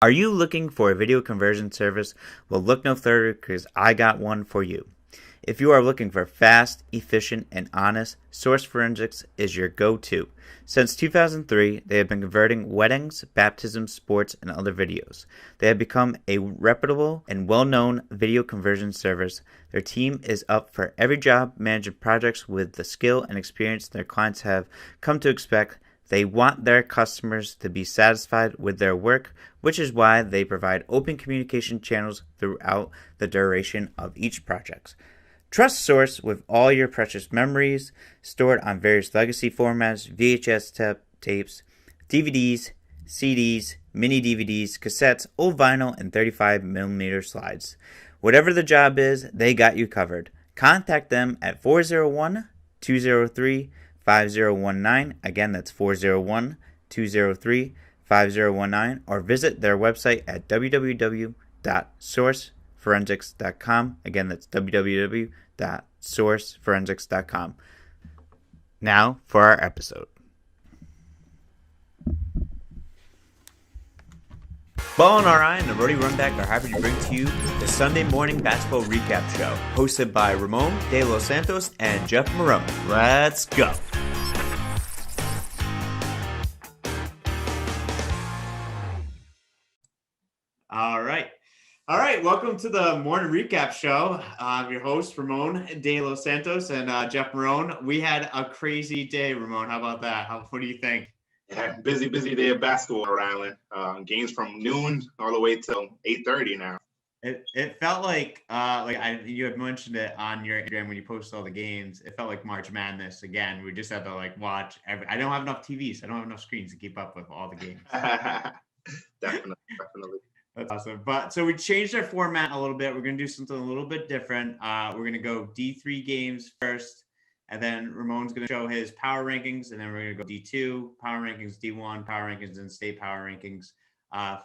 Are you looking for a video conversion service? Well, look no further because I got one for you. If you are looking for fast, efficient, and honest, Source Forensics is your go-to. Since 2003, they have been converting weddings, baptisms, sports, and other videos. They have become a reputable and well-known video conversion service. Their team is up for every job, managing projects with the skill and experience their clients have come to expect. They want their customers to be satisfied with their work, which is why they provide open communication channels throughout the duration of each project. Trust Source with all your precious memories stored on various legacy formats, VHS tapes, DVDs, CDs, mini DVDs, cassettes, old vinyl, and 35mm slides. Whatever the job is, they got you covered. Contact them at 401-203-5019. Again, that's 401-203-5019, or visit their website at www.sourceforensics.com. Again, that's www.sourceforensics.com. Now for our episode. Ball and RI and the Rhody Runback are happy to bring to you the Sunday morning basketball recap show, hosted by Ramon de los Santos and Jeff Marone. Let's go. All right. Welcome to the morning recap show. I'm your host, Ramon de los Santos, and Jeff Marone. We had a crazy day, Ramon. How about that? What do you think? Yeah, busy day of basketball around Island. Games from noon all the way till 8:30 now. It felt like you had mentioned it on your Instagram when you posted all the games. It felt like March Madness again. We just had to watch I don't have enough TVs. I don't have enough screens to keep up with all the games. Definitely. That's awesome. But so we changed our format a little bit. We're going to do something a little bit different. We're going to go D3 games first, and then Ramon's going to show his power rankings, and then we're going to go D2, power rankings, D1, power rankings, and state power rankings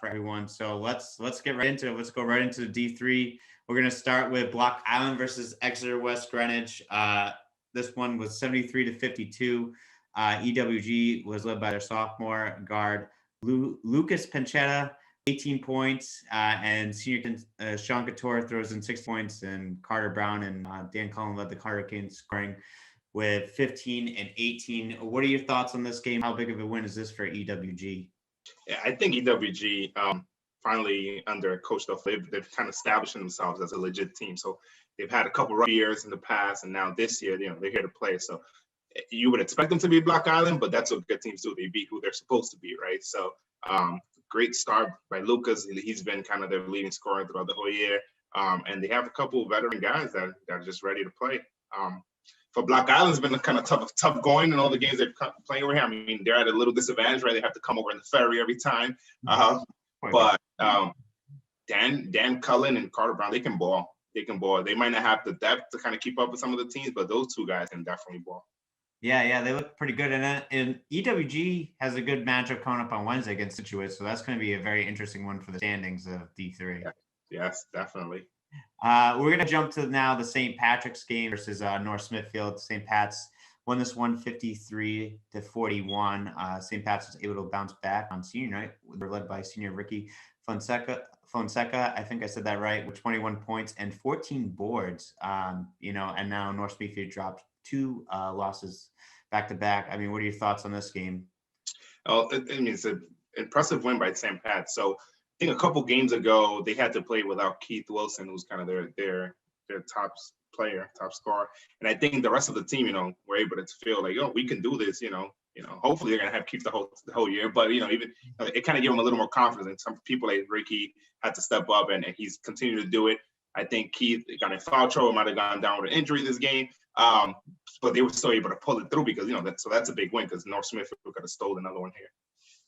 for everyone. So let's get right into it. Let's go right into the D3. We're going to start with Block Island versus Exeter West Greenwich. This one was 73-52. EWG was led by their sophomore guard, Lucas Panchetta, 18 points, and senior Sean Couture throws in 6 points, and Carter Brown and Dan Cullen led the Hurricanes, scoring with 15 and 18. What are your thoughts on this game? How big of a win is this for EWG? Yeah, I think EWG finally under Coach Duff, they've kind of established themselves as a legit team. So they've had a couple rough years in the past, and now this year, they're here to play. So you would expect them to be Block Island, but that's what good teams do. They beat who they're supposed to be, right? So great start by Lucas. He's been kind of their leading scorer throughout the whole year. And they have a couple of veteran guys that are just ready to play. For Block Island, it's been a kind of tough going in all the games they've playing over here. I mean, they're at a little disadvantage, right? They have to come over in the ferry every time. But Dan Cullen and Carter Brown, they can ball. They might not have the depth to kind of keep up with some of the teams, but those two guys can definitely ball. Yeah, they look pretty good. And EWG has a good matchup coming up on Wednesday against Scituate, so that's going to be a very interesting one for the standings of D3. Yes, definitely. We're going to jump to now the St. Patrick's game versus North Smithfield. St. Pat's won this one 53-41. St. Pat's was able to bounce back on senior night. They're led by senior Ricky Fonseca. I think I said that right, with 21 points and 14 boards. And now North Smithfield dropped 2 losses back to back. I mean, what are your thoughts on this game? Oh, it's an impressive win by St. Pat. So I think a couple games ago they had to play without Keith Wilson, who's kind of their top player, top scorer. And I think the rest of the team, were able to feel like, we can do this. Hopefully they're gonna have Keith the whole year. But even it kind of gave them a little more confidence. And some people like Ricky had to step up, and he's continued to do it. I think Keith got in foul trouble, might have gone down with an injury this game. But they were still able to pull it through because, that's a big win because North Smithfield could have stolen another one here.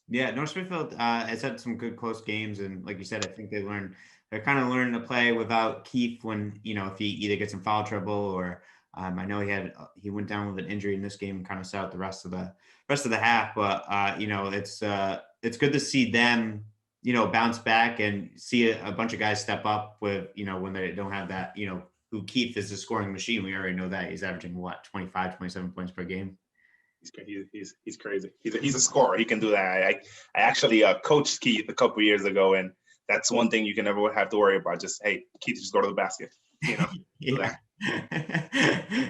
Yeah, North Smithfield has had some good close games. And like you said, I think they're kind of learning to play without Keith when, if he either gets in foul trouble or I know he went down with an injury in this game and kind of sat out the rest of the half. But, it's good to see them, bounce back and see a bunch of guys step up with, when they don't have that, who Keith is a scoring machine. We already know that he's averaging 25, 27 points per game. He's crazy. He's a scorer. He can do that. I actually coached Keith a couple years ago, and that's one thing you can never have to worry about. Just, hey, Keith, just go to the basket. Yeah.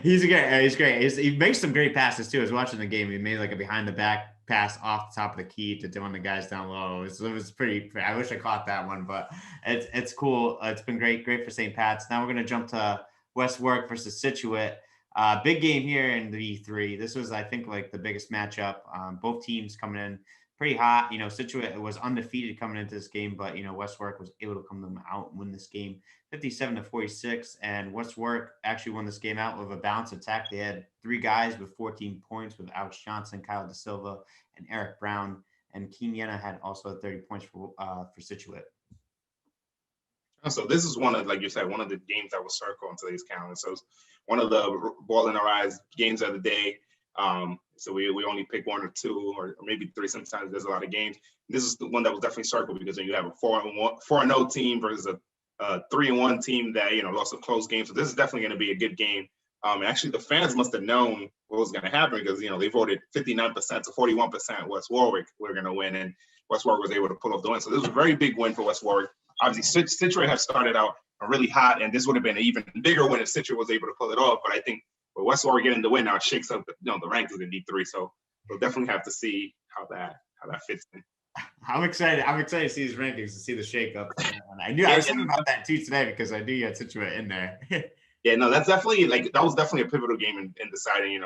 He's great. He's great. He makes some great passes too. I was watching the game. He made like a behind the back pass off the top of the key to one of the guys down low. It was pretty. I wish I caught that one, but it's cool. It's been great for St. Pat's. Now we're gonna jump to West Warwick versus Scituate. Big game here in the D3. This was, I think, like the biggest matchup. Both teams coming in pretty hot. Scituate was undefeated coming into this game, but West Warwick was able to come them out and win this game 57-46. And West Warwick actually won this game out with a balanced attack. They had 3 guys with 14 points with Alex Johnson, Kyle Da Silva, and Eric Brown. And Kinyena had also 30 points for Scituate. So this is one of, like you said, one of the games that was circled on today's calendar. So it's one of the ball in our eyes games of the day. So we only pick 1 or 2 or maybe 3. Sometimes there's a lot of games. This is the one that was definitely circled because then you have a 4-0 team versus a 3-1 team that lost a close game. So this is definitely going to be a good game. Actually, the fans must have known what was going to happen because they voted 59% to 41% West Warwick were going to win, and West Warwick was able to pull off the win. So this was a very big win for West Warwick. Obviously, Scituate had started out really hot, and this would have been an even bigger win if Scituate was able to pull it off. But I think with West Warwick getting the win now, it shakes up the rankings in D3. So we'll definitely have to see how that fits in. I'm excited. I'm excited to see these rankings, to see the shakeup. I was thinking about that too today because I knew you had Scituate in there. Yeah, no, that was definitely a pivotal game in deciding,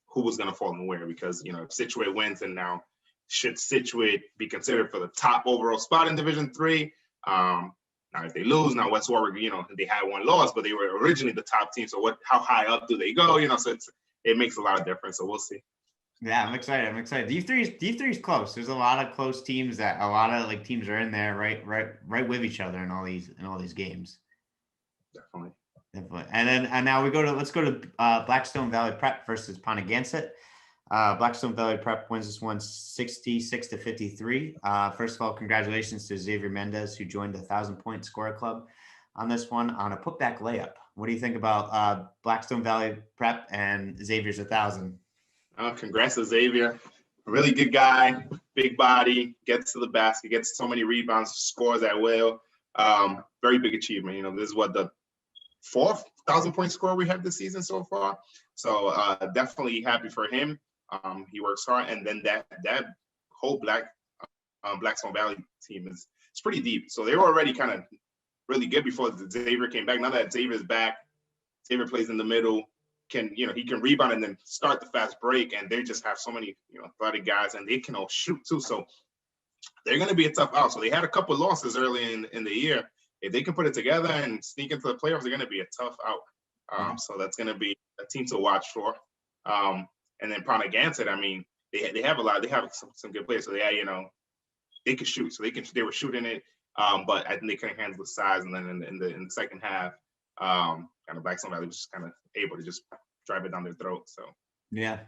who was going to fall and where. Because if Scituate wins, and now should Scituate be considered for the top overall spot in Division 3? Now, if they lose, now West Warwick, they had 1 loss, but they were originally the top team. So how high up do they go? So it makes a lot of difference. So we'll see. Yeah, I'm excited. D3 is close. There's a lot of close teams that a lot of teams are in there right with each other in all these games. Definitely. And now let's go to Blackstone Valley Prep versus Ponaganset. Blackstone Valley Prep wins this one 66-53. First of all, congratulations to Xavier Mendez, who joined the 1,000-point scorer club on this one on a putback layup. What do you think about Blackstone Valley Prep and Xavier's 1,000? Congrats to Xavier. A really good guy, big body, gets to the basket, gets so many rebounds, scores at will. Very big achievement. This is what the 4th 1,000-point score we have this season so far. So definitely happy for him. He works hard, and then that whole Blackstone Valley team is pretty deep. So they were already kind of really good before Xavier came back. Now that Xavier's back, Xavier plays in the middle. He can rebound and then start the fast break, and they just have so many athletic guys, and they can all shoot too. So they're going to be a tough out. So they had a couple of losses early in the year. If they can put it together and sneak into the playoffs, they're going to be a tough out. So that's going to be a team to watch for. And then Ponaganset, they have a lot. They have some good players. So they can shoot. So they were shooting it, but I think they couldn't handle the size. And then in the second half, kind of Blackstone Valley was just kind of able to just drive it down their throat. So yeah.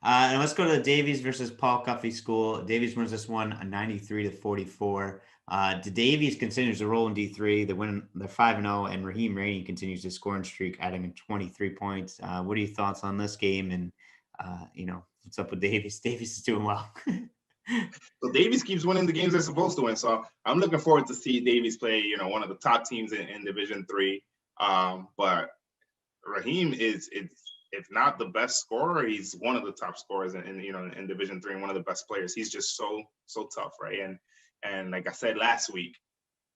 And let's go to Davies versus Paul Coffey School. Davies wins this one 93-44. The Davies continues to roll in D3. They're 5-0, and Raheem Rainey continues to scoring streak, adding 23 points. What are your thoughts on this game? And what's up with Davies? Davies is doing well. So Davies keeps winning the games they're supposed to win. So I'm looking forward to see Davies play, one of the top teams in Division 3. But Raheem is, if not the best scorer, he's one of the top scorers in Division 3 and one of the best players. He's just so tough, right? And like I said last week,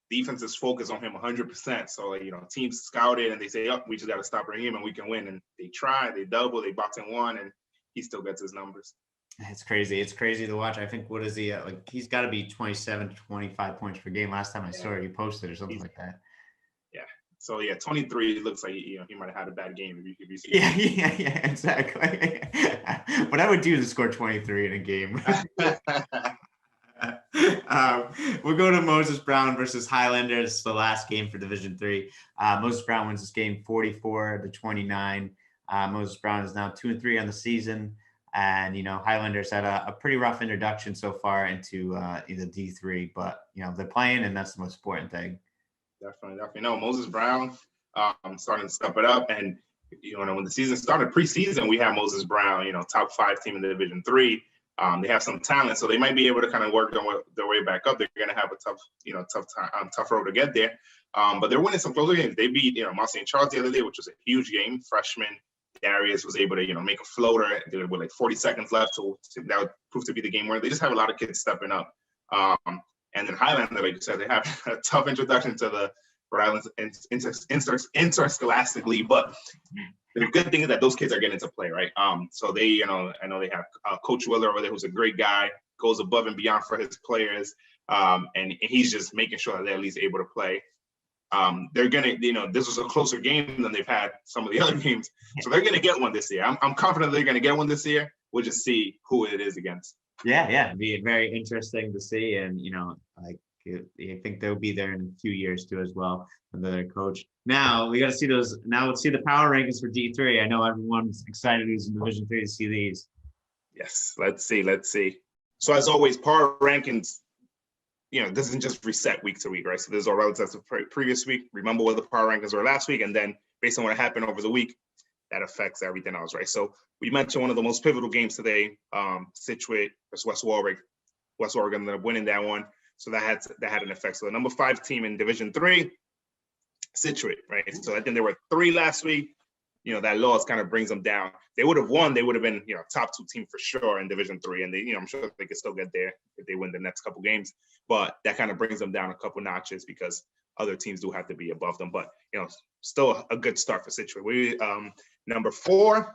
defense is focused on him 100%. So teams scouted and they say, "Oh, we just got to stop Raheem and we can win." And they try, they double, they box in one, and he still gets his numbers. It's crazy. It's crazy to watch. I think, what is he at? He's got to be 27 to 25 points per game. Last time I saw it, he posted or something like that. Yeah. So 23 looks like he might have had a bad game if you see. Yeah, exactly. What I would do to score 23 in a game. We'll go to Moses Brown versus Highlanders. It's the last game for Division 3. Moses Brown wins this game 44-29. Moses Brown is now 2-3 on the season. And, Highlanders had a pretty rough introduction so far into the D3, but, they're playing, and that's the most important thing. Definitely. No, Moses Brown starting to step it up. And when the season started, preseason, we had Moses Brown, top 5 team in the Division 3. They have some talent, so they might be able to kind of work their way back up. They're going to have a tough road to get there. But they're winning some closer games. They beat, Mount St. Charles the other day, which was a huge game. Freshman Darius was able to, make a floater with like 40 seconds left. That would prove to be the game winner. They just have a lot of kids stepping up. And then Highlander, like you said, they have a tough introduction to the Rhode Island Interscholastic League. But the good thing is that those kids are getting into play, right? So they, I know they have Coach Willer over there, who's a great guy, goes above and beyond for his players. And he's just making sure that they're at least able to play. They're going to, this was a closer game than they've had some of the other games. So they're going to get one this year. I'm confident they're going to get one this year. We'll just see who it is against. Yeah. It'd be very interesting to see. And, I think they'll be there in a few years too as well under their coach. Now we got to see those. Now let's see the power rankings for D3. I know everyone's excited who's in Division 3 to see these. Yes, let's see. So as always, power rankings, doesn't just reset week to week, right? So there's all relative to previous week. Remember what the power rankings were last week, and then based on what happened over the week, that affects everything else, right? So we mentioned one of the most pivotal games today, Scituate versus West Warwick. West Warwick ended up winning that one. So that had an effect. So the number 5 team in Division 3, Scituate, right? So I think there were 3 last week. That loss kind of brings them down. They would have won. They would have been, top 2 team for sure in Division 3. And they, I'm sure they could still get there if they win the next couple games. But that kind of brings them down a couple notches because other teams do have to be above them. But, still a good start for Scituate. We number 4,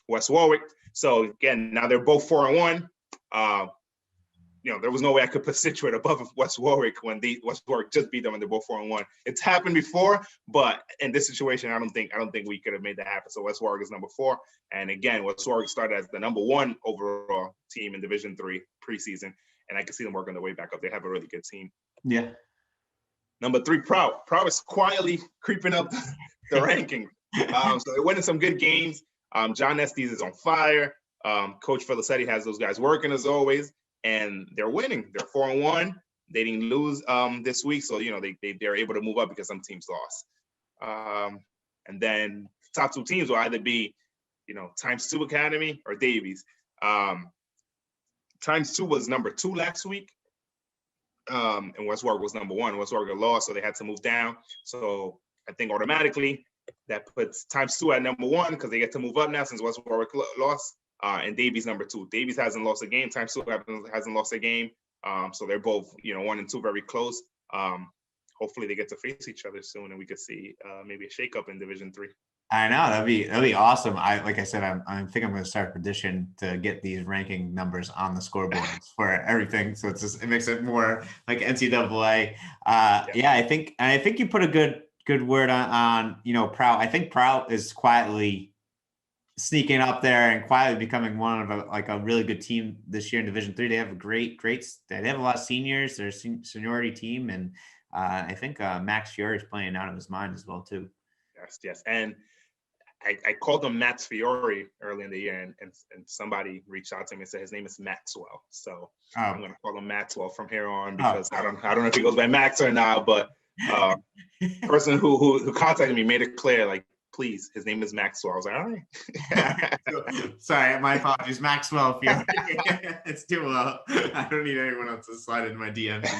West Warwick. So again, now they're both 4-1. There was no way I could put Scituate above West Warwick when West Warwick just beat them and they're both 4-1. It's happened before, but in this situation, I don't think we could have made that happen. So West Warwick is number 4. And again, West Warwick started as the number 1 overall team in Division 3 preseason. And I can see them working their way back up. They have a really good team. Yeah. Number 3, Proud. Proud is quietly creeping up the ranking. So they're winning some good games. John Estes is on fire. Coach Felicetti has those guys working as always. And they're winning. They're 4-1. They didn't lose this week, so they're able to move up because some teams lost. And then top 2 teams will either be, Times 2 Academy or Davies. Times 2 was number 2 last week, and West Warwick was number 1. West Warwick lost, so they had to move down. So I think automatically that puts Times 2 at number 1 because they get to move up now since West Warwick lost. And Davies number 2. Davies hasn't lost a game. Times 2 hasn't lost a game. So they're both, 1 and 2 very close. Hopefully they get to face each other soon, and we could see maybe a shakeup in Division 3. I know that'd be awesome. Like I said, I think I'm going to start a petition to get these ranking numbers on the scoreboards for everything. So it makes it more like NCAA. I think you put a good word on Prout. I think Prout is quietly sneaking up there and quietly becoming one of a really good team this year in Division 3. They have a great. They have a lot of seniors. They're a seniority team, and I think Max Fiore is playing out of his mind as well too. Yes, and I called him Max Fiore early in the year, and somebody reached out to me and said his name is Maxwell. So I'm going to call him Maxwell from here on because I don't know if he goes by Max or not, but person who contacted me made it clear, like, please, his name is Maxwell. I was like, all right. Sorry, my apologies. Maxwell, it's too low. I don't need anyone else to slide into my DMs.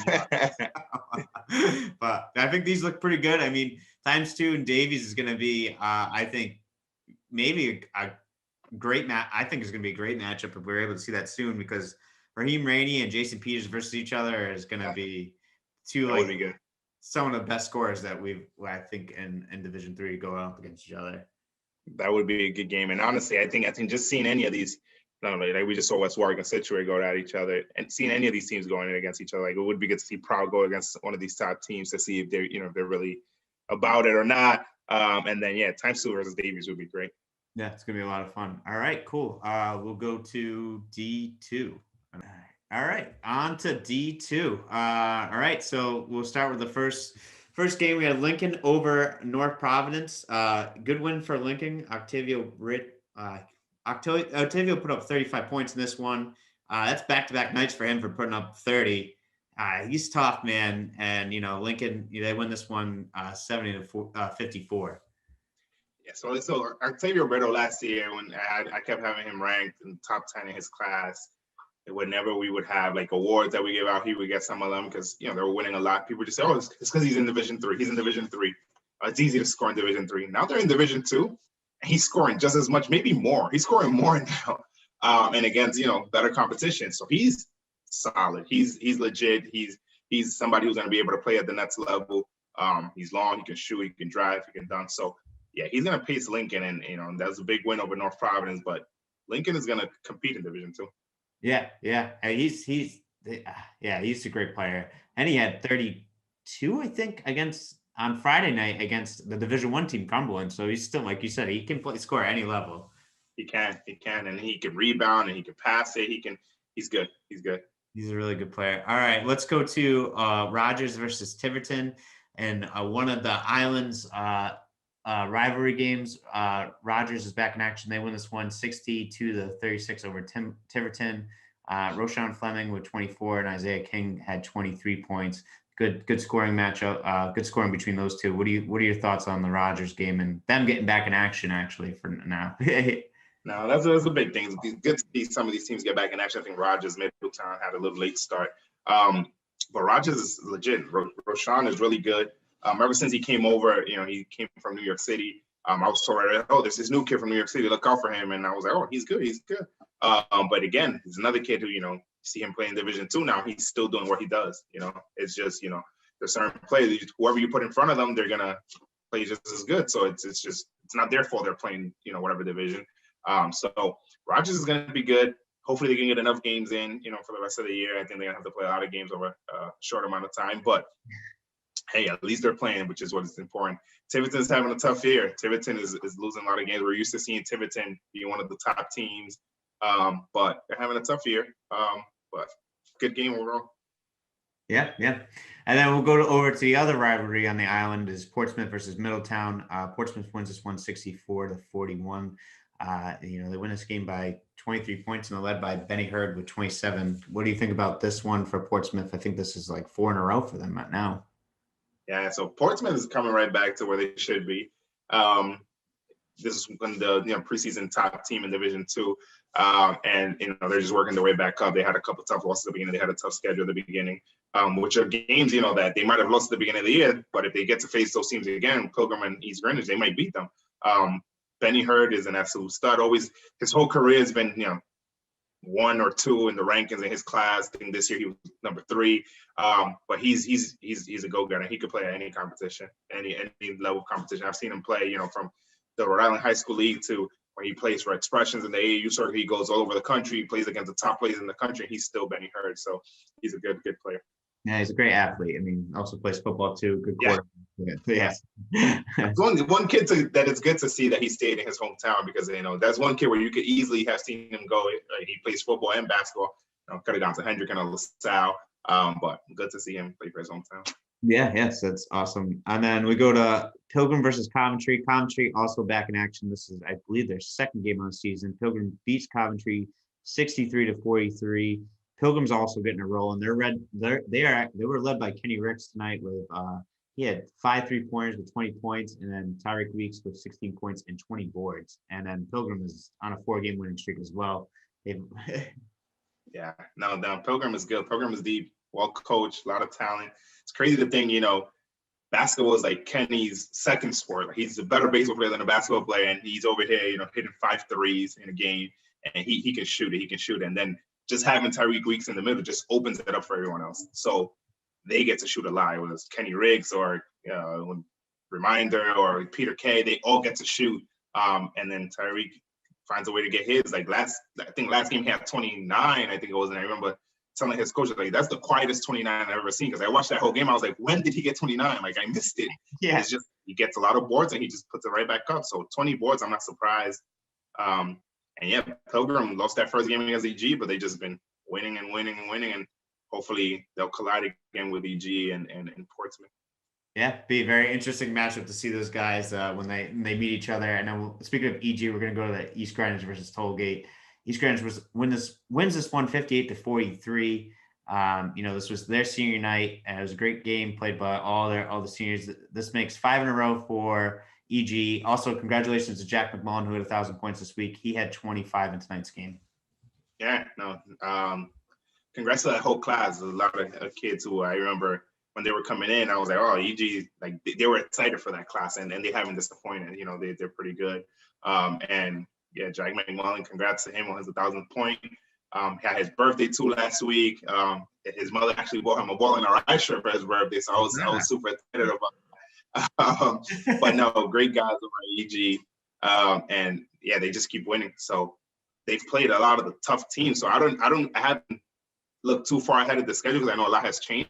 But I think these look pretty good. I mean, Times 2 and Davies is going to be, I think, maybe a great match. I think it's going to be a great matchup if we're able to see that soon because Raheem Rainey and Jason Peters versus each other is going to be would be good. Some of the best scorers that I think in Division 3 go up against each other. That would be a good game. And honestly, I think just seeing any of these, like we just saw West Warwick and Scituate go at each other, and seeing any of these teams going in against each other, like it would be good to see Proud go against one of these top teams to see if they're, if they're really about it or not. And then Times 2 versus Davies would be great. Yeah, it's gonna be a lot of fun. All right, cool. We'll go to D2. All right, on to D2. All right, so we'll start with the first game. We had Lincoln over North Providence. Good win for Lincoln. Octavio put up 35 points in this one. That's back-to-back nights for him for putting up 30. He's tough, man. And, Lincoln, they win this one 70-54. Yeah, so Octavio Berto last year, when I kept having him ranked in top 10 in his class, whenever we would have like awards that we give out, he would get some of them because they were winning a lot. People just say, "Oh, it's because he's in Division 3. He's in Division 3. It's easy to score in Division 3." Now they're in Division 2, and he's scoring just as much, maybe more. He's scoring more now, and against better competition. So he's solid. He's legit. He's somebody who's going to be able to play at the next level. He's long. He can shoot. He can drive. He can dunk. So yeah, he's going to pace Lincoln, and that's a big win over North Providence. But Lincoln is going to compete in Division 2. Yeah. He's a great player, and he had 32, I think, on Friday night against the Division 1 team, Cumberland. So he's still, like you said, he can score at any level. He can, and he can rebound, and he can pass it. He's good. He's a really good player. All right, let's go to Rogers versus Timberton, and one of the Islands rivalry games. Rogers is back in action. They win this one 62-36 over Timberton. Roshan Fleming with 24 and Isaiah King had 23 points. Good scoring matchup. Good scoring between those two. What are your thoughts on the Rogers game and them getting back in action actually for now? No, that's a big thing. It's good to see some of these teams get back in action. I think Rogers, Middletown had a little late start. But Rogers is legit. Roshan is really good. Ever since he came over, he came from New York City. I was told, oh, there's this new kid from New York City. Look out for him. And I was like, oh, he's good. But again, he's another kid who, see him playing Division 2 now. He's still doing what he does. It's just, there's certain players, whoever you put in front of them, they're going to play just as good. So it's not their fault they're playing, whatever division. So Rogers is going to be good. Hopefully they can get enough games in, for the rest of the year. I think they're going to have to play a lot of games over a short amount of time. But hey, at least they're playing, which is what is important. Tiverton's having a tough year. Tiverton is losing a lot of games. We're used to seeing Tiverton be one of the top teams, but they're having a tough year. But good game overall. Yeah. And then we'll go over to the other rivalry on the island is Portsmouth versus Middletown. Portsmouth wins this one 64-41. They win this game by 23 points and they're led by Benny Hurd with 27. What do you think about this one for Portsmouth? I think this is like 4 in a row for them right now. Yeah, so Portsmouth is coming right back to where they should be. This is when the preseason top team in Division 2, and they're just working their way back up. They had a couple of tough losses at the beginning. They had a tough schedule at the beginning, which are games that they might have lost at the beginning of the year, but if they get to face those teams again, Pilgrim and East Greenwich, they might beat them. Benny Hurd is an absolute stud. Always, his whole career has been 1 or 2 in the rankings in his class. I think this year he was number 3. But he's a go-getter. He could play at any competition, any level of competition. I've seen him play, from the Rhode Island High School League to when he plays for Expressions in the AAU circuit. He goes all over the country. He plays against the top players in the country. He's still Benny Hurd, so he's a good player. Yeah, he's a great athlete. I mean, also plays football too. Good quarterback. Yeah. one kid that it's good to see that he stayed in his hometown because that's one kid where you could easily have seen him go. He plays football and basketball. Cut it down to Hendricken or LaSalle. But good to see him play for his hometown. Yes, that's awesome. And then we go to Pilgrim versus Coventry. Coventry also back in action. This is, I believe, their second game of the season. Pilgrim beats Coventry 63-43. Pilgrim's also getting a roll, and they were led by Kenny Ricks tonight with he had 5 3-pointers with 20 points, and then Tyreek Weeks with 16 points and 20 boards. And then Pilgrim is on a 4-game winning streak as well. Yeah, no, Pilgrim is good. Pilgrim is deep, well coached, a lot of talent. It's crazy to think, basketball is like Kenny's second sport. Like, he's a better baseball player than a basketball player, and he's over here, hitting 5 threes in a game, and he can shoot it. He can shoot it, and then just having Tyreek Weeks in the middle just opens it up for everyone else. So they get to shoot a lot, whether it's Kenny Riggs or Reminder or Peter Kay, they all get to shoot. And then Tyreek finds a way to get his. Like last game he had 29, I think it was, and I remember telling his coach, like, that's the quietest 29 I've ever seen, because I watched that whole game. I was like, when did he get 29? Like, I missed it. Yeah. It's just, he gets a lot of boards and he just puts it right back up. So 20 boards, I'm not surprised. And yeah, Pilgrim lost that first game against EG, but they just been winning, and hopefully they'll collide again with EG and Portsmouth. Yeah, be a very interesting matchup to see those guys when they meet each other. And then speaking of EG, we're going to go to the East Greenwich versus Tollgate. East Greenwich wins this one 58-43. This was their senior night, and it was a great game played by all the seniors. This makes 5 in a row for EG. Also, congratulations to Jack McMullen, who had 1,000 points this week. He had 25 in tonight's game. Yeah, no. Congrats to that whole class. There's a lot of kids who I remember when they were coming in, I was like, oh, EG, like they were excited for that class, and they haven't disappointed. You know, they're pretty good. And yeah, Jack McMullen, congrats to him on his 1,000th point. Had his birthday too last week. His mother actually bought him a ball in a rice shirt for his birthday, so I was super excited about it. But no, great guys over at EG. And yeah, they just keep winning. So they've played a lot of the tough teams. So I haven't looked too far ahead of the schedule because I know a lot has changed.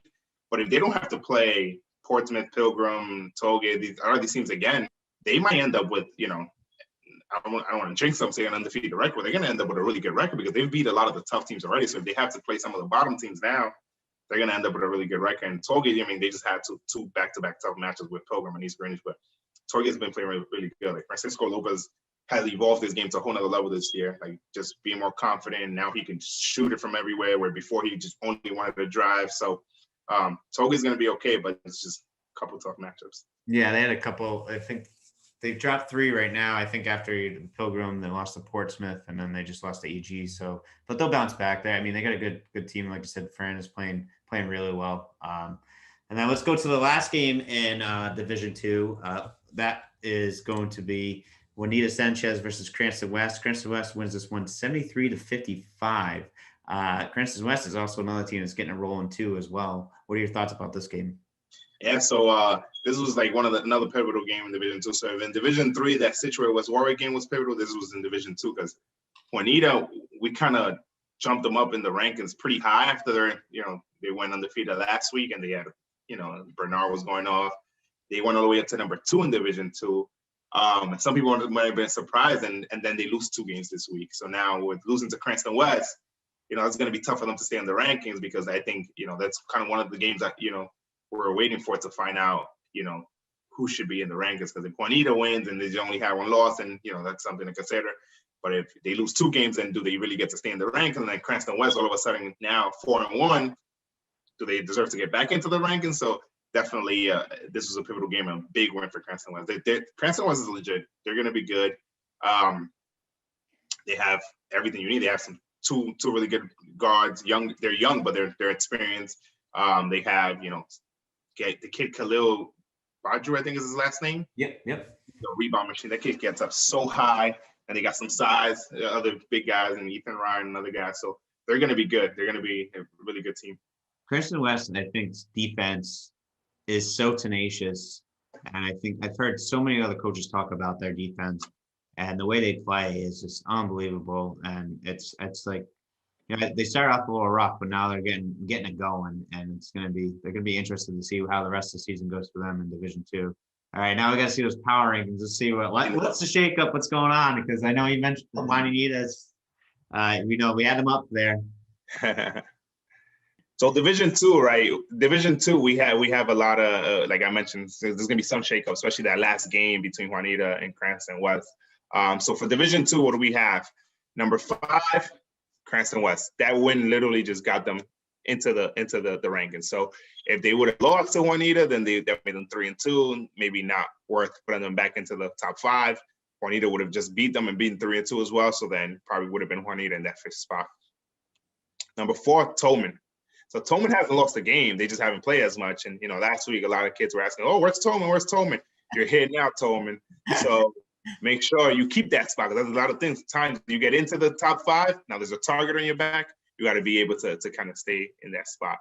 But if they don't have to play Portsmouth, Pilgrim, Tollgate, these teams again, they might end up with, you know, I don't want to jinx them saying an undefeated record. They're going to end up with a really good record because they've beat a lot of the tough teams already. So if they have to play some of the bottom teams now, they're going to end up with a really good record. And Tollgate, I mean, they just had two back-to-back tough matches with Pilgrim and East Greenwich, but Tollgate's been playing really, really good. Like Francisco Lopez has evolved his game to a whole nother level this year, like just being more confident. Now he can shoot it from everywhere, where before he just only wanted to drive. So Tollgate's going to be okay, but it's just a couple tough matchups. Yeah, they had a couple. I think they've dropped 3 right now. I think after Pilgrim, they lost to Portsmouth, and then they just lost to EG. So, but they'll bounce back. There, I mean, they got a good team. Like you said, Fran is playing really well. And then let's go to the last game in Division 2. That is going to be Juanita Sanchez versus Cranston West. Cranston West wins this one 73-55. Cranston West is also another team that's getting a rolling too as well. What are your thoughts about this game? Yeah, so this was like another pivotal game in Division 2. So in Division 3, that Scituate West Warwick game was pivotal. This was in Division 2 because Juanita, we kind of jumped them up in the rankings pretty high after they went undefeated last week, and they had, Bernard was going off. They went all the way up to number 2 in Division 2. Some people might have been surprised, and then they lose 2 games this week. So now with losing to Cranston West, it's going to be tough for them to stay in the rankings because I think, that's kind of one of the games that, we're waiting for to find out, who should be in the rankings. Because if Juanita wins and they only have 1 loss, and, that's something to consider. But if they lose 2 games, then do they really get to stay in the rankings? And then Cranston West all of a sudden now 4-1, do they deserve to get back into the rankings? So definitely this was a pivotal game and a big win for Cranston West. Cranston West is legit. They're going to be good. They have everything you need. They have two really good guards. They're young, but they're experienced. They have, the kid Khalil Badru, I think is his last name. Yep. The rebound machine. That kid gets up so high, and they got some size. Other big guys, and Ethan Ryan and other guys. So they're going to be good. They're going to be a really good team. Cranston West, I think, defense is so tenacious, and I think I've heard so many other coaches talk about their defense, and the way they play is just unbelievable. And it's like, they started off a little rough, but now they're getting it going, and they're going to be interested to see how the rest of the season goes for them in Division 2. All right, now we got to see those power rankings to see what's the shakeup, what's going on, because I know you mentioned Juanita's. We know we had them up there. So Division 2, right? Division 2, we have a lot of like I mentioned, there's going to be some shakeup, especially that last game between Juanita and Cranston West. So for Division 2, what do we have? Number 5. Cranston West. That win literally just got them into the rankings. So if they would have lost to Juanita, then they made them 3-2, maybe not worth putting them back into the top 5. Juanita would have just beat them and beaten 3-2 as well. So then probably would have been Juanita in that 5th spot. Number 4, Tolman. So Tolman hasn't lost a game. They just haven't played as much. And, last week a lot of kids were asking, oh, where's Tolman? Where's Tolman? You're here now, Tolman. So make sure you keep that spot, because there's a lot of times you get into the top 5. Now there's a target on your back. You got to be able to kind of stay in that spot.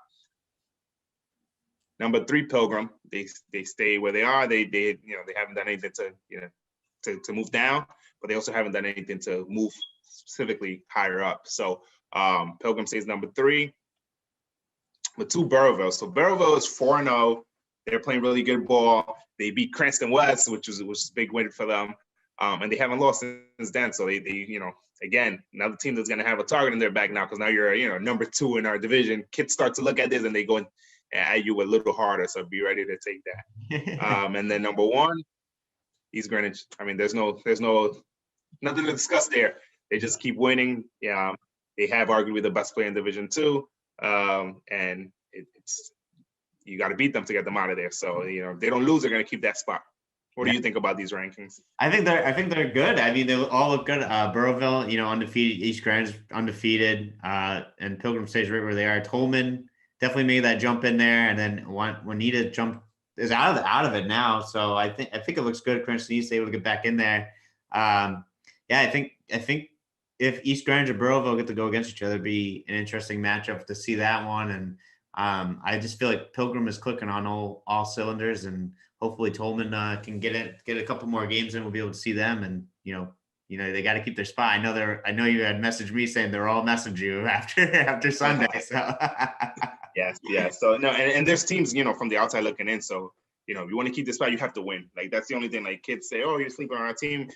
Number 3, Pilgrim. They stay where they are. They haven't done anything to move down, but they also haven't done anything to move specifically higher up. So Pilgrim stays number 3. Number 2, Burrillville. So Burrillville is 4-0. They're playing really good ball. They beat Cranston West, which was a big win for them. And they haven't lost since then. So they again, another team that's going to have a target in their back now, because now you're number 2 in our division. Kids start to look at this and they go at you a little harder. So be ready to take that. And then number 1, East Greenwich. I mean, there's nothing to discuss there. They just keep winning. Yeah, they have arguably the best player in Division 2. And it's you got to beat them to get them out of there. So, if they don't lose, they're going to keep that spot. What do you think about these rankings? I think they're good. I mean, they all look good. Burrowville, undefeated. East Grand's undefeated. And Pilgrim stays right where they are. Tolman definitely made that jump in there, and then Juanita is out of it now. So I think it looks good. Cranston East able to get back in there. I think if East Grange and Burrowville get to go against each other, it'd be an interesting matchup to see that one. And I just feel like Pilgrim is clicking on all cylinders, and hopefully Tolman can get a couple more games in. We'll be able to see them, and they got to keep their spot. I know you had messaged me saying they're all messaging you after Sunday. So yes. So no, and there's teams from the outside looking in. So if you want to keep this spot, you have to win. Like that's the only thing. Like kids say, "Oh, you're sleeping on our team."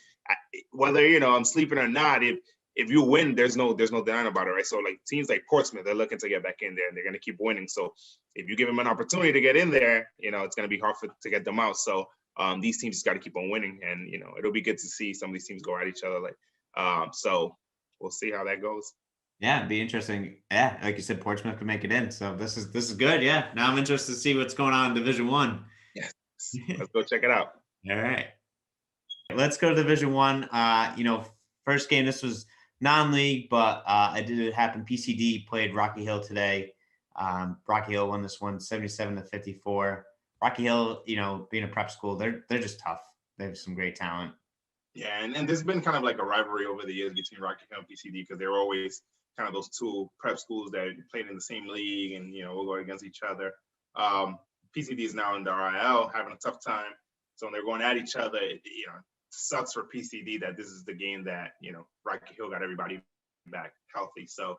Whether I'm sleeping or not, if you win, there's no denying about it, right? So like teams like Portsmouth, they're looking to get back in there, and they're going to keep winning. So if you give them an opportunity to get in there, it's going to be hard to get them out. So these teams just got to keep on winning, and it'll be good to see some of these teams go at each other. So we'll see how that goes. Yeah, it'd be interesting. Yeah, like you said, Portsmouth can make it in. So this is good. Yeah, now I'm interested to see what's going on in Division 1. Yes, let's go check it out. All right, let's go to Division 1. First game, this was non-league, but it did happen. PCD played Rocky Hill today. Rocky Hill won this one 77-54. Rocky Hill, being a prep school, they're just tough. They have some great talent. Yeah, and there's been kind of like a rivalry over the years between Rocky Hill and PCD because they're always kind of those two prep schools that played in the same league, and we'll go against each other. PCD is now in the RIL, having a tough time, so when they're going at each other, it sucks for PCD that this is the game that Rocky Hill got everybody back healthy. So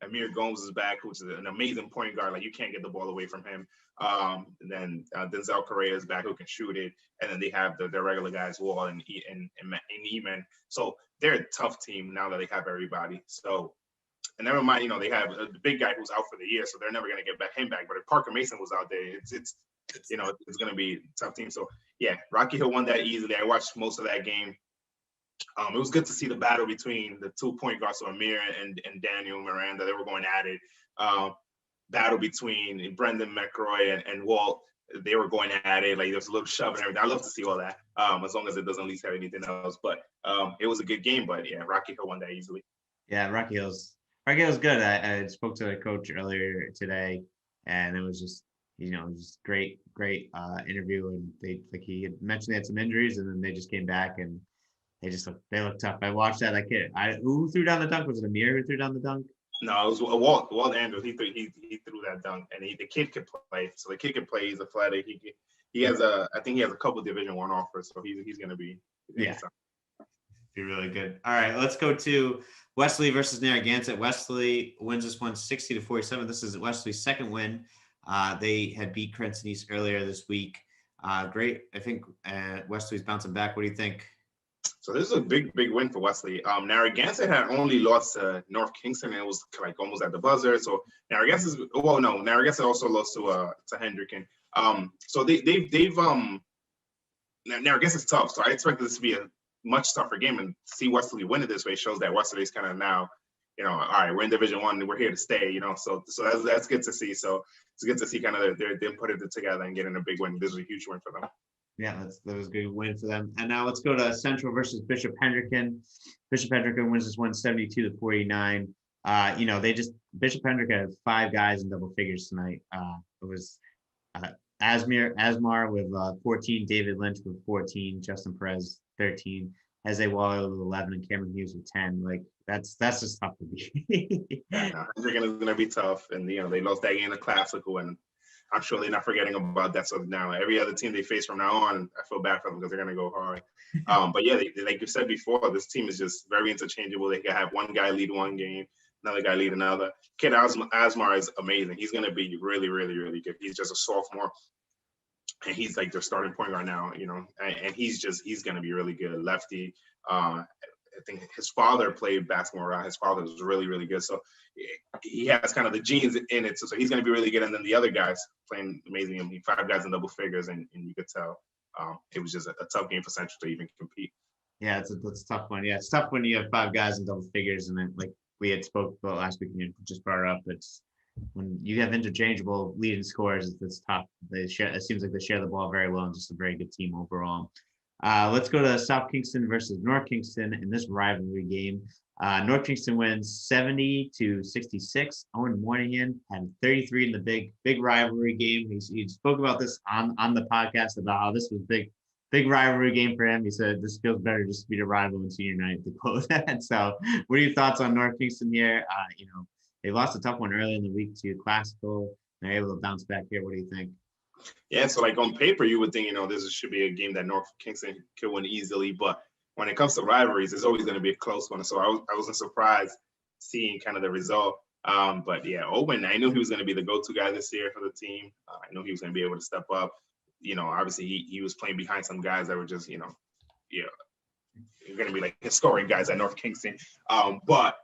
Amir Gomes is back, who's an amazing point guard. Like you can't get the ball away from him. And then Denzel Correa is back, who can shoot it. And then they have their regular guys, Wall and Eman. So they're a tough team now that they have everybody. So, and never mind, they have the big guy who's out for the year, so they're never going to get him back. But if Parker Mason was out there, it's going to be a tough team. So yeah, Rocky Hill won that easily. I watched most of that game. It was good to see the battle between the 2 point guards, so Amir and Daniel Miranda. They were going at it. Battle between Brendan McRoy and Walt. They were going at it. Like there was a little shove and everything. I love to see all that, as long as it doesn't at least have anything else. But it was a good game. But yeah, Rocky Hill won that easily. Yeah, Rocky Hill's good. I spoke to the coach earlier today, and it was just just great interview. And he had mentioned they had some injuries, and then they just came back and they look tough. I watched that. Who threw down the dunk? Was it Amir who threw down the dunk? No, it was Walt Andrews. He threw that dunk, and the kid could play. So the kid can play. He's athletic. He has I think he has a couple Division 1 offers, so he's going to be be really good. All right, let's go to Wesley versus Narragansett. Wesley wins this one 60-47. This is Wesley's second win. They had beat Cranston East earlier this week. Great. I think Wesley's bouncing back. What do you think? So this is a big win for Wesley. Narragansett had only lost to North Kingston, and it was like almost at the buzzer. So Narragansett also lost to Hendricken. So they've Narragansett's tough. So I expected this to be a much tougher game, and see Wesley win it this way shows that Wesley's kind of now, all right, we're in Division 1 and we're here to stay. So that's good to see. So it's good to see kind of them put it together and getting a big win. This is a huge win for them. Yeah, that was a good win for them. And now let's go to Central versus Bishop Hendricken. Bishop Hendricken wins this one 72-49. Bishop Hendricken had 5 guys in double figures tonight. It was Asmar with 14, David Lynch with 14, Justin Perez 13, Jose Waller with 11, and Cameron Hughes with 10. Like that's just tough to beat. Hendricken is going to be tough, and they lost that game in the Classical, and I'm sure they're not forgetting about that. So now every other team they face from now on, I feel bad for them because they're going to go hard. But yeah, like you said before, this team is just very interchangeable. They can have one guy lead one game, another guy lead another. Kid Asmar is amazing. He's going to be really, really, really good. He's just a sophomore, and he's like their starting point right now, and he's going to be really good. Lefty. I think his father played basketball. His father was really, really good. So he has kind of the genes in it. So he's going to be really good. And then the other guys playing amazing. I mean, 5 guys in double figures, and you could tell it was just a tough game for Central to even compete. Yeah, it's a tough one. Yeah, it's tough when you have 5 guys in double figures, and then like we had spoke about last week and you just brought it up. when you have interchangeable leading scorers, it's tough. It seems like they share the ball very well and just a very good team overall. Let's go to South Kingston versus North Kingston in this rivalry game. North Kingston wins 70-66. Owen Moynihan had 33 in the big rivalry game. He spoke about this on the podcast about how this was big rivalry game for him. He said this feels better just to beat a rival in senior night to close that. So, what are your thoughts on North Kingston here? They lost a tough one early in the week to Classical. They're able to bounce back here. What do you think? Yeah, so like on paper, you would think, this should be a game that North Kingston could win easily. But when it comes to rivalries, it's always going to be a close one. So I wasn't surprised seeing kind of the result. But yeah, Owen, I knew he was going to be the go-to guy this year for the team. I knew he was going to be able to step up. Obviously he was playing behind some guys that were just, you're going to be like historic guys at North Kingston. But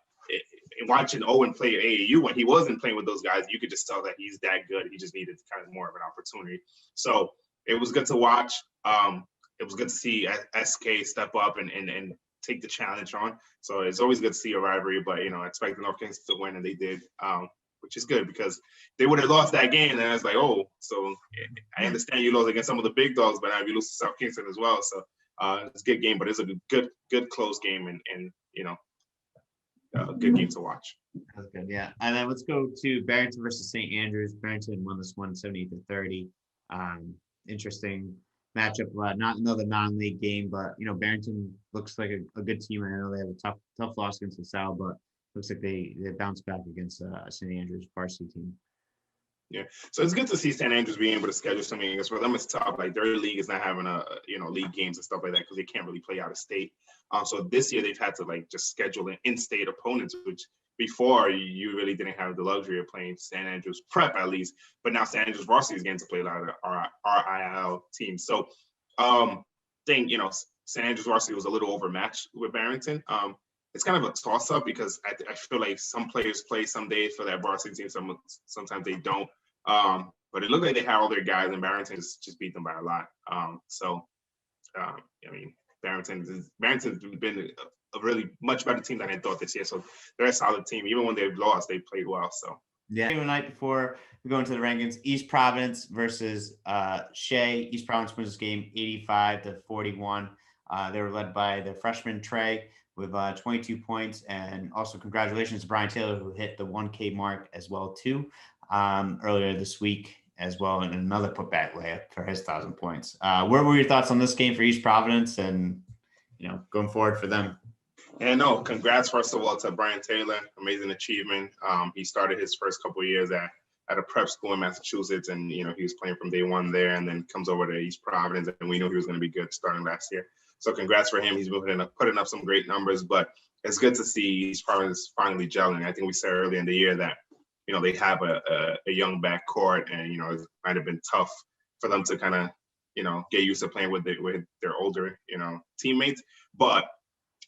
watching Owen play AAU, when he wasn't playing with those guys, you could just tell that he's that good. He just needed kind of more of an opportunity. So it was good to watch. It was good to see SK step up and take the challenge on. So it's always good to see a rivalry, but I expect the North Kingston to win, and they did, which is good because they would have lost that game. And I was like, oh, so I understand you lost against some of the big dogs, but now you lose to South Kingston as well. So it's a good game, but it's a good close game, and good game to watch. That's good, yeah. And then let's go to Barrington versus St. Andrews. Barrington won this one 70-30. Interesting matchup. Not another non-league game, but Barrington looks like a good team. I know they have a tough loss against LaSalle, but looks like they bounced back against St. Andrews varsity team. Yeah, so it's good to see St. Andrews being able to schedule something against. For them, it's tough. Like their league is not having league games and stuff like that because they can't really play out of state. So this year they've had to just schedule in-state opponents, which before you really didn't have the luxury of playing St. Andrews prep at least. But now St. Andrews varsity is getting to play a lot of our RIL teams. So St. Andrews varsity was a little overmatched with Barrington. It's kind of a toss-up because I feel like some players play some days for that varsity team, sometimes they don't. But it looked like they had all their guys, and Barrington just beat them by a lot. Barrington's been a really much better team than I thought this year. So they're a solid team. Even when they've lost, they played well. So yeah. The night before we go into the rankings, East Providence versus Shea. East Providence wins this game 85-41. They were led by the freshman Trey with 22 points, and also congratulations to Brian Taylor, who hit the 1K mark as well too earlier this week as well, and another putback layup for his 1,000 points. What were your thoughts on this game for East Providence and going forward for them? And no, congrats first of all to Brian Taylor, amazing achievement. He started his first couple of years at a prep school in Massachusetts, and he was playing from day one there, and then comes over to East Providence, and we knew he was going to be good starting last year. So congrats for him. He's been putting up some great numbers, but it's good to see East Providence finally gelling. I think we said earlier in the year that they have a young backcourt, and it might have been tough for them to kind of get used to playing with their older teammates. But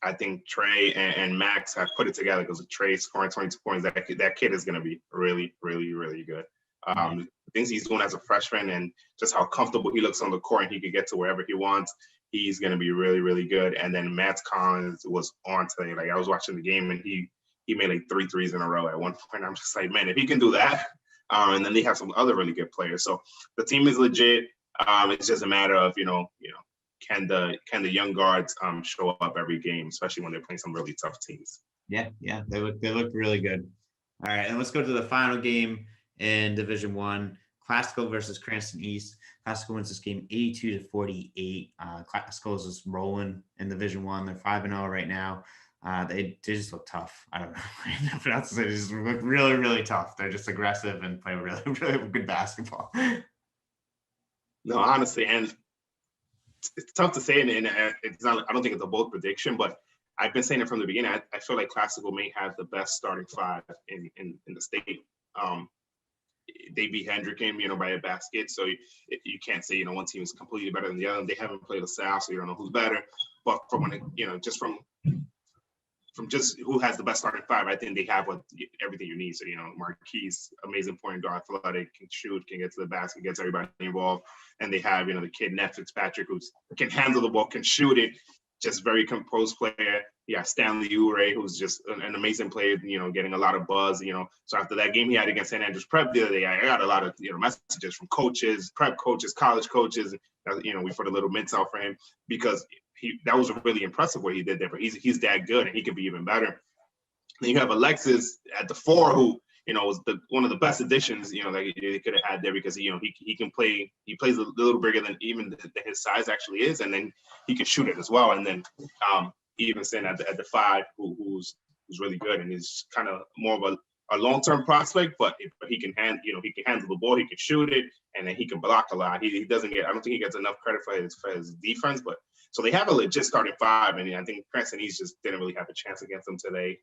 I think Trey and Max have put it together because Trey scoring 22 points. That kid is going to be really, really, really good. The things he's doing as a freshman and just how comfortable he looks on the court, and he can get to wherever he wants. He's going to be really, really good. And then Matt Collins was on today. Like I was watching the game, and he made like 3 threes in a row at one point. I'm just like, man, if he can do that, and then they have some other really good players. So the team is legit. It's just a matter of can the young guards show up every game, especially when they're playing some really tough teams. Yeah, they look really good. All right, and let's go to the final game in Division One. Classical versus Cranston East. Classical wins this game 82-48. Classical is just rolling in Division One. They're 5-0 right now. They just look tough. I don't know. They just look really, really tough. They're just aggressive and play really, really good basketball. No, honestly, and it's tough to say, and it's not. I don't think it's a bold prediction, but I've been saying it from the beginning. I feel like Classical may have the best starting 5 in the state. They beat Hendricken, by a basket. So you can't say, one team is completely better than the other. They haven't played LaSalle, so you don't know who's better. But from just from just who has the best starting 5, I think they have everything you need. So, Marquise, amazing point guard, athletic, can shoot, can get to the basket, gets everybody involved. And they have, the kid, Ned Fitzpatrick, who can handle the ball, can shoot it, just very composed player. Yeah, Stanley Ure, who's just an amazing player, getting a lot of buzz, So after that game he had against St. Andrews Prep the other day, I got a lot of, messages from coaches, prep coaches, college coaches. We put a little mints out for him because that was really impressive what he did there. But he's that good and he can be even better. Then you have Alexis at the 4, who was one of the best additions that they could have had there because he can play. He plays a little bigger than even his size actually is, and then he can shoot it as well. And then Evenson at the 5, who's really good and is kind of more of a long-term prospect, but he can handle the ball, he can shoot it, and then he can block a lot. He doesn't get. I don't think he gets enough credit for his defense, but. So they have a legit starting 5, and I think Cranston just didn't really have a chance against them today.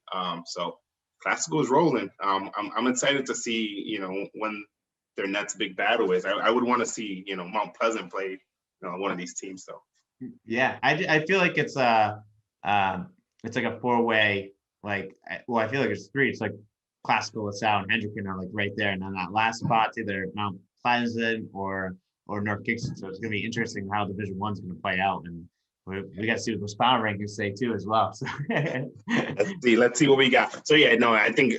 So Classical is rolling. I'm excited to see when their next big battle is. I would want to see Mount Pleasant play one of these teams. So yeah, I feel like it's like a 4-way. I feel like it's 3. It's like Classical, LaSalle, and Hendricken are like right there, and then that last spot's either Mount Pleasant or North Kingston. So it's going to be interesting how Division One's going to play out, and we got to see what the power rankings say too as well. So let's see what we got. So I think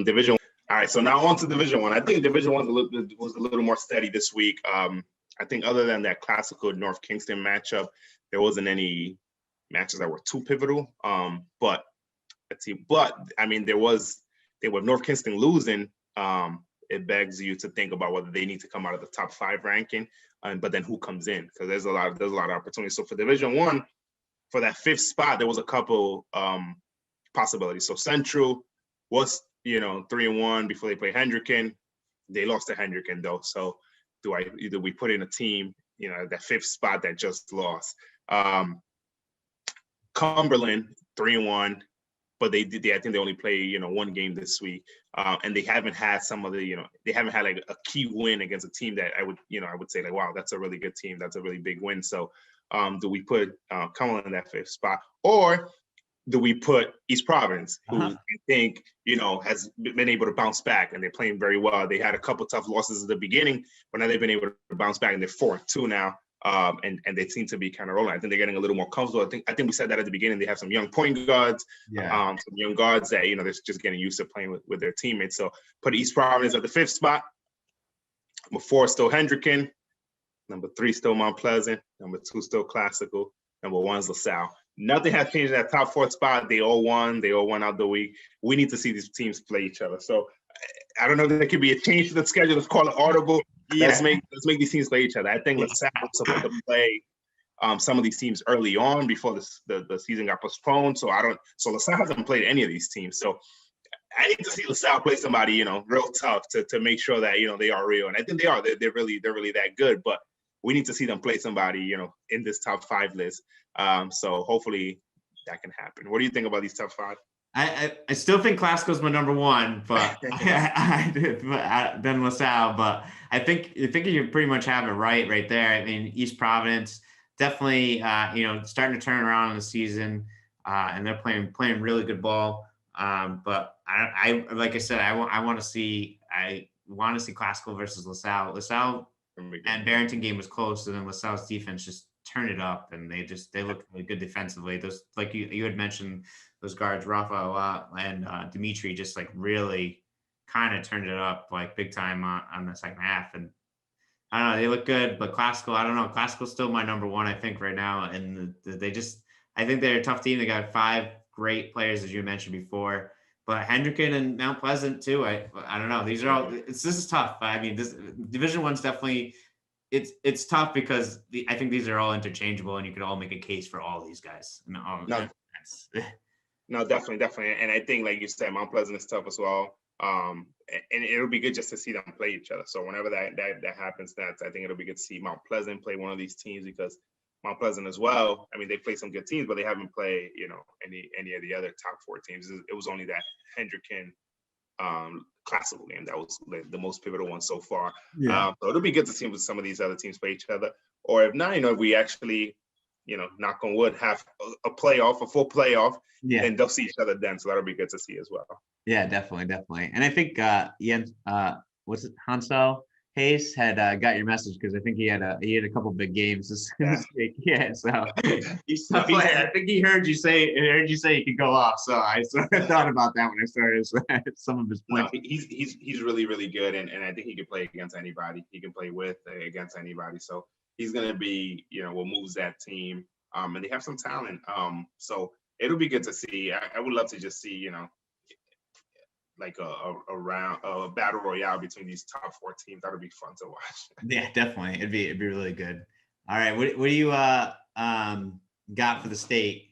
Division. All right, so now on to Division One. I think Division One was a little more steady this week. I think other than that Classical North Kingston matchup, there wasn't any matches that were too pivotal. But let's see. But I mean, with North Kingston losing. It begs you to think about whether they need to come out of the top 5 ranking, but then who comes in, because there's a lot of opportunities. So for Division One, for that 5th spot, there was a couple possibilities. So Central was 3-1 before they played Hendricken. They lost to Hendricken though. So do we put in a team that 5th spot that just lost? Cumberland 3-1. But I think they only play, one game this week, and they haven't had they haven't had like a key win against a team that I would say like, wow, that's a really good team, that's a really big win. So, do we put Cumberland in that 5th spot, or do we put East Providence, who I think has been able to bounce back and they're playing very well? They had a couple tough losses at the beginning, but now they've been able to bounce back and they're 4-2 now. And they seem to be kind of rolling. I think they're getting a little more comfortable. I think we said that at the beginning. They have some young point guards, some young guards that they're just getting used to playing with their teammates. So put East Providence at the 5th spot. Number 4 still Hendricken. Number 3 still Mount Pleasant. Number 2 still Classical. Number 1 is LaSalle. Nothing has changed in that top 4 spot. They all won. They all won out the week. We need to see these teams play each other. So I don't know if there could be a change to the schedule. Let's call it audible. Yeah. Let's make these teams play each other. I think LaSalle was supposed to play some of these teams early on before the season got postponed. So LaSalle hasn't played any of these teams. So I need to see LaSalle play somebody, real tough to make sure that, they are real. And I think they are. They're really that good. But we need to see them play somebody, in this top 5 list. So hopefully that can happen. What do you think about these top 5? I still think Classical's my number 1, but then LaSalle. But I think you pretty much have it right there. I mean, East Providence definitely, starting to turn around in the season, and they're playing really good ball. But I like I said, I want to see Classical versus LaSalle. LaSalle and Barrington game was close, and then LaSalle's defense just turned it up, and they looked really good defensively. Those, like you had mentioned, those guards, Rafa and Dimitri, just like really kind of turned it up like big time on the second half. And I don't know, they look good, but Classical, I don't know. Classical's still my number 1, I think, right now. And I think they're a tough team. They got 5 great players, as you mentioned before. But Hendricken and Mount Pleasant too. I don't know. These are all. This is tough. I mean, this Division One's definitely. It's tough because I think these are all interchangeable, and you could all make a case for all these guys. No, definitely. And I think, like you said, Mount Pleasant is tough as well. And it'll be good just to see them play each other. So whenever that happens, I think it'll be good to see Mount Pleasant play one of these teams, because Mount Pleasant as well, I mean, they play some good teams, but they haven't played, any of the other top 4 teams. It was only that Hendricken Classical game that was the most pivotal one so far. So it'll be good to see some of these other teams play each other. Or if not, if we actually, knock on wood, have a full playoff, then they'll see each other then. So that'll be good to see as well. Yeah, definitely. And I think, what's it, Hansel? Hayes had got your message because I think he had a couple big games this week. Yeah, so he's tough player. I think he heard you say he could go off. So I sort of thought about that when I started some of his points. No, he's really, really good, and I think he can play against anybody. He can play with against anybody. So he's gonna be, what moves that team. And they have some talent. So it'll be good to see. I would love to just see, like a battle royale between these top 4 teams. That would be fun to watch. Yeah, definitely. It'd be really good. All right, what do you got for the state?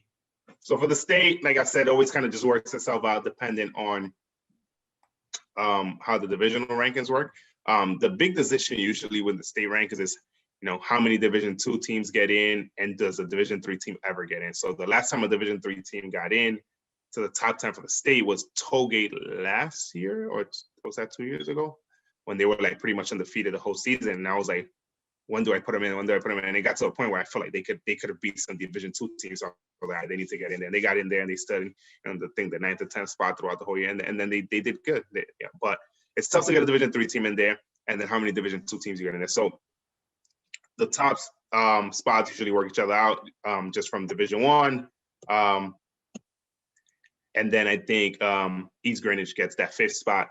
So for the state, like I said, it always kind of just works itself out depending on how the divisional rankings work. The big decision usually with the state rankings is, how many Division II teams get in, and does a Division III team ever get in? So the last time a Division III team got in to the top 10 for the state was Tollgate last year, or was that 2 years ago, when they were like pretty much undefeated the whole season. And I was like, when do I put them in? When do I put them in? And it got to a point where I felt like they could have beat some Division II teams. So like, they need to get in there. And they got in there and they stood in the 9th or 10th spot throughout the whole year. And then they did good. But it's tough to get a Division III team in there. And then how many Division II teams you get in there? So the top spots usually work each other out, just from Division I. And then I think East Greenwich gets that 5th spot.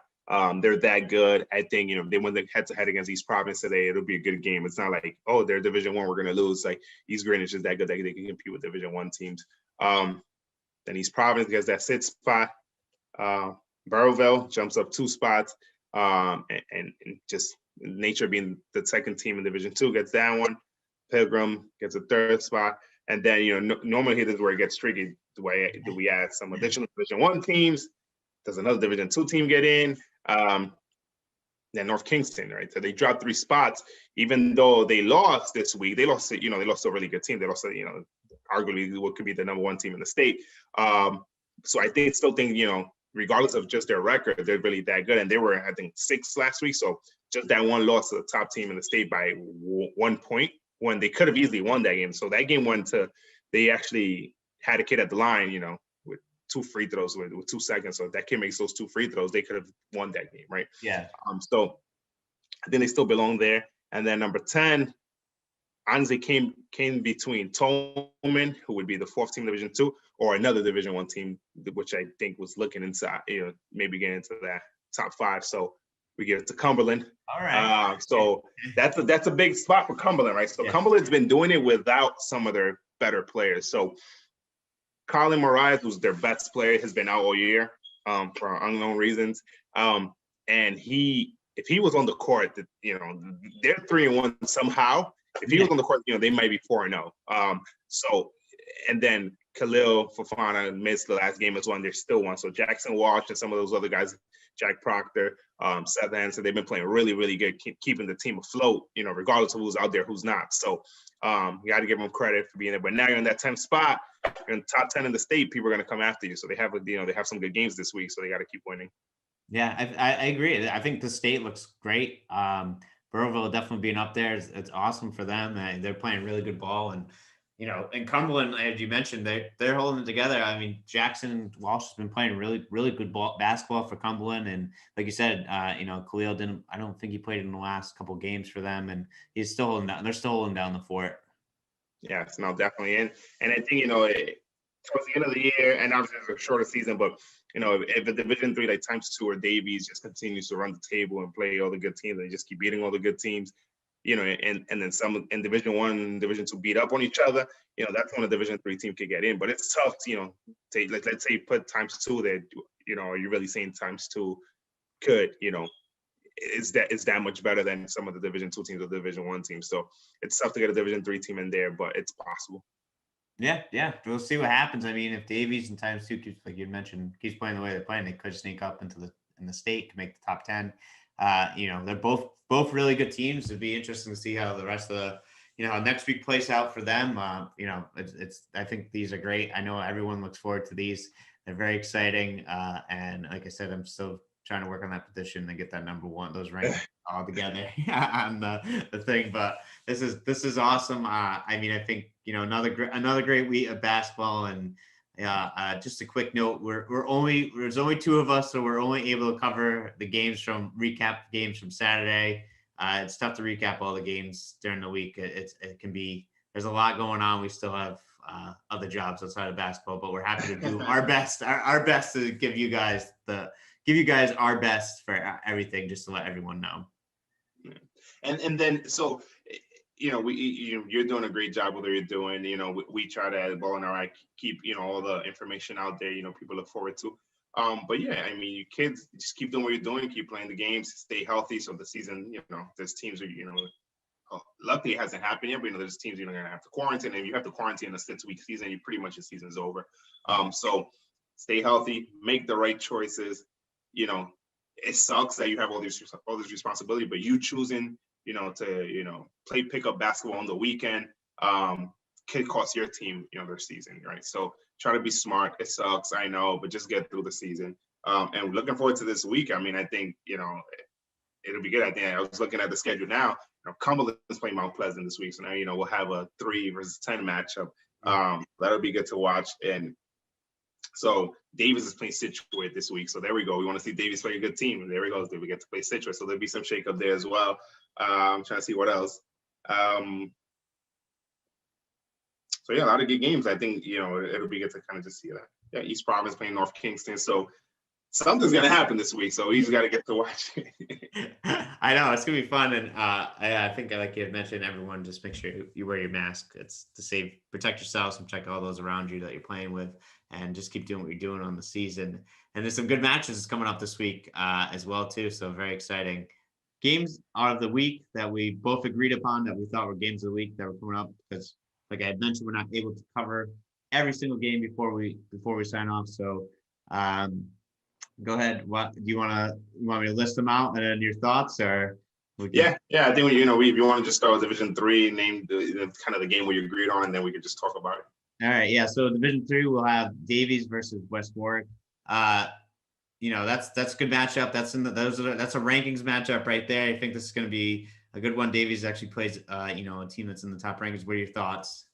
They're that good. I think, they win the head-to-head against East Providence today. It'll be a good game. It's not like, oh, they're Division I, we're going to lose. Like, East Greenwich is that good that they can compete with Division I teams. Then East Providence gets that 6th spot. Burrowville jumps up 2 spots. And just nature being the second team in Division II gets that one. Pilgrim gets a 3rd spot. And then, normally here is where it gets tricky. Do we add some additional Division I teams? Does another Division II team get in? Then North Kingston, right? So they dropped 3 spots, even though they lost this week. They lost to a really good team. They lost to, arguably what could be the number 1 team in the state. So I still think, regardless of just their record, they're really that good. And they were, I think, 6th last week. So just that one loss to the top team in the state by 1 point, when they could have easily won that game. So that game went to, they actually had a kid at the line, with 2 free throws with 2 seconds. So if that kid makes those 2 free throws, they could have won that game, right? Yeah. So I think they still belong there. And then number 10, honestly came between Tolman, who would be the 4th team Division II, or another Division I team, which I think was looking inside, maybe getting into that top 5. So we get it to Cumberland. All right. So that's a big spot for Cumberland, right? So yeah. Cumberland's been doing it without some of their better players. So Colin Moraes, who's their best player, has been out all year for unknown reasons. And if he was on the court, they're 3-1 somehow. If he was on the court, they might be 4-0. So, and then Khalil Fofana missed the last game as well, and they're still 1. So Jackson Walsh and some of those other guys, Jack Proctor, Seth Hansen, they've been playing really, really good, keeping the team afloat, regardless of who's out there, who's not. So you got to give them credit for being there. But now you're in that 10th spot, you're in the top 10 in the state, people are going to come after you. So they have, they have some good games this week, so they got to keep winning. Yeah, I agree. I think the state looks great. Burrowville definitely being up there, it's awesome for them. They're playing really good ball, and in Cumberland, as you mentioned, they're holding it together. I mean, Jackson Walsh has been playing really, really good basketball for Cumberland, and like you said, Khalil didn't. I don't think he played in the last couple of games for them, and he's still holding down. They're still holding down the fort. Yes, no, definitely, and I think towards the end of the year, and obviously it's a shorter season, but if a Division III like ×2 or Davies just continues to run the table and play all the good teams, and just keep beating all the good teams, and then some in Division I and Division II beat up on each other, that's when a Division III team could get in. But it's tough to, let's say put ×2 there, are you really saying ×2 could, is that much better than some of the Division II teams or Division I teams? So it's tough to get a Division III team in there, but it's possible. Yeah. We'll see what happens. I mean, if Davies and ×2, like you mentioned, keeps playing the way they're playing, they could sneak up in the state to make the top 10. They're both really good teams. It'd be interesting to see how the rest of the, how next week plays out for them. It's I think these are great. I know everyone looks forward to these. They're very exciting. And like I said, I'm still trying to work on that petition and get that number 1, those rankings all together on the thing. But this is awesome. I mean, I think, another great week of basketball. And just a quick note, there's only 2 of us, so we're only able to cover the recap games from Saturday. It's tough to recap all the games during the week. It can be, there's a lot going on. We still have other jobs outside of basketball, but we're happy to do our best, our best to give you guys our best for everything, just to let everyone know. And then so you're doing a great job with what you're doing. We try to add the ball in our eye, keep all the information out there. People look forward to. But yeah, I mean, you kids just keep doing what you're doing, keep playing the games, stay healthy. So the season, there's teams are luckily it hasn't happened yet, but there's teams you're going to have to quarantine, and you have to quarantine a 6-week season. You pretty much your season's over. So stay healthy, make the right choices. It sucks that you have all this responsibility, but you choosing, to play pickup basketball on the weekend, could cost your team, their season, right? So try to be smart. It sucks, I know, but just get through the season. And looking forward to this week. I mean, I think, it'll be good. I think I was looking at the schedule now. Cumberland is playing Mount Pleasant this week, so now we'll have a 3 versus 10 matchup. That'll be good to watch. And so Davies is playing Scituate this week, so there we go. We want to see Davies play a good team, and there we go. We get to play Scituate, so there'll be some shake up there as well. I'm trying to see what else. So yeah, a lot of good games. I think it'll be good to kind of just see that. Yeah, East Providence playing North Kingston, so something's gonna happen this week, so we just got to get to watch it. I know it's gonna be fun, and I think, like you had mentioned, everyone just make sure you wear your mask. It's to protect yourselves and protect all those around you that you're playing with, and just keep doing what you're doing on the season. And there's some good matches coming up this week as well too, so very exciting games of the week that we both agreed upon that we thought were games of the week that were coming up, because like I had mentioned, we're not able to cover every single game before we sign off. So go ahead. What do you want me to list them out and then your thoughts, or? Yeah. I think if you want to just start with Division 3, name the kind of the game where you agreed on, and then we could just talk about it. All right. Yeah. So Division 3, we'll have Davies versus West Warwick. That's a good matchup. That's a rankings matchup right there. I think this is going to be a good one. Davies actually plays a team that's in the top rankings. What are your thoughts?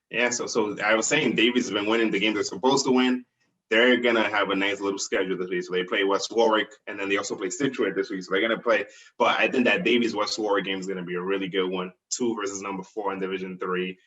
Yeah. So I was saying Davies has been winning the game they're supposed to win. They're going to have a nice little schedule this week. So they play West Warwick, and then they also play Scituate this week. So they're going to play. But I think that Davies-West Warwick game is going to be a really good one. 2 versus number 4 in Division 3.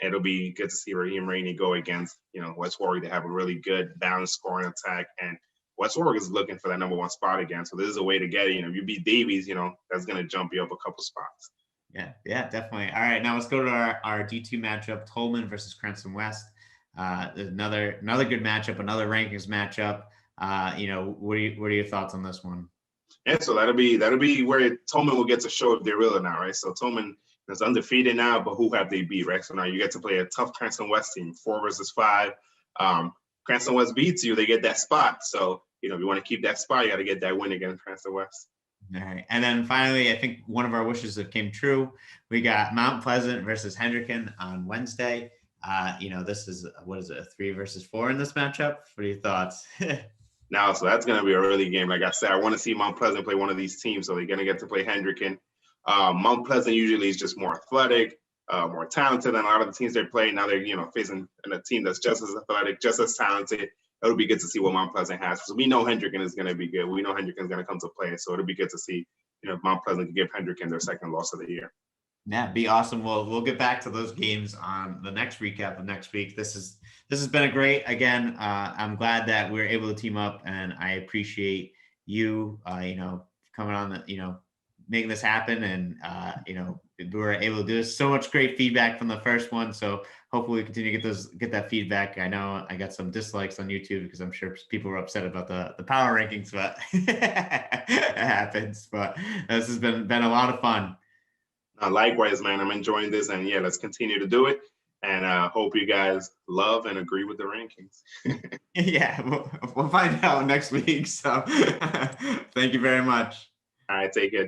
It'll be good to see Raheem Rainey go against, West Warwick. They have a really good balanced scoring attack. And West Warwick is looking for that number 1 spot again. So this is a way to get it. If you beat Davies, that's going to jump you up a couple spots. Yeah, definitely. All right, now let's go to our D2 matchup, Tolman versus Cranston West. Another good matchup, another rankings matchup. What are your thoughts on this one? Yeah, so that'll be where Tolman will get to show if they're real or not, right? So Tolman is undefeated now, but who have they beat, right? So now you get to play a tough Cranston West team, 4 versus 5. Cranston West beats you, they get that spot. So if you want to keep that spot, you got to get that win against Cranston West. All right. And then finally, I think one of our wishes that came true. We got Mount Pleasant versus Hendricken on Wednesday. This is, what is it, a 3 versus 4 in this matchup? What are your thoughts? Now, so that's going to be a really game. Like I said, I want to see Mount Pleasant play one of these teams. So they're going to get to play Hendricken. Mount Pleasant usually is just more athletic, more talented than a lot of the teams they play. Now they're, facing a team that's just as athletic, just as talented. It'll be good to see what Mount Pleasant has. So we know Hendricken is going to be good. We know Hendricken is going to come to play. So it'll be good to see, if Mount Pleasant can give Hendricken their second loss of the year. Yeah, be awesome. We'll get back to those games on the next recap of next week. This has been a great, again, I'm glad that we're able to team up, and I appreciate you, coming on, making this happen. And, we were able to do this. So much great feedback from the first one. So hopefully we continue to get that feedback. I know I got some dislikes on YouTube because I'm sure people were upset about the power rankings, but it happens. But this has been a lot of fun. Likewise, man, I'm enjoying this, and yeah, let's continue to do it. And hope you guys love and agree with the rankings. Yeah, we'll find out next week. So thank you very much. All right, take care.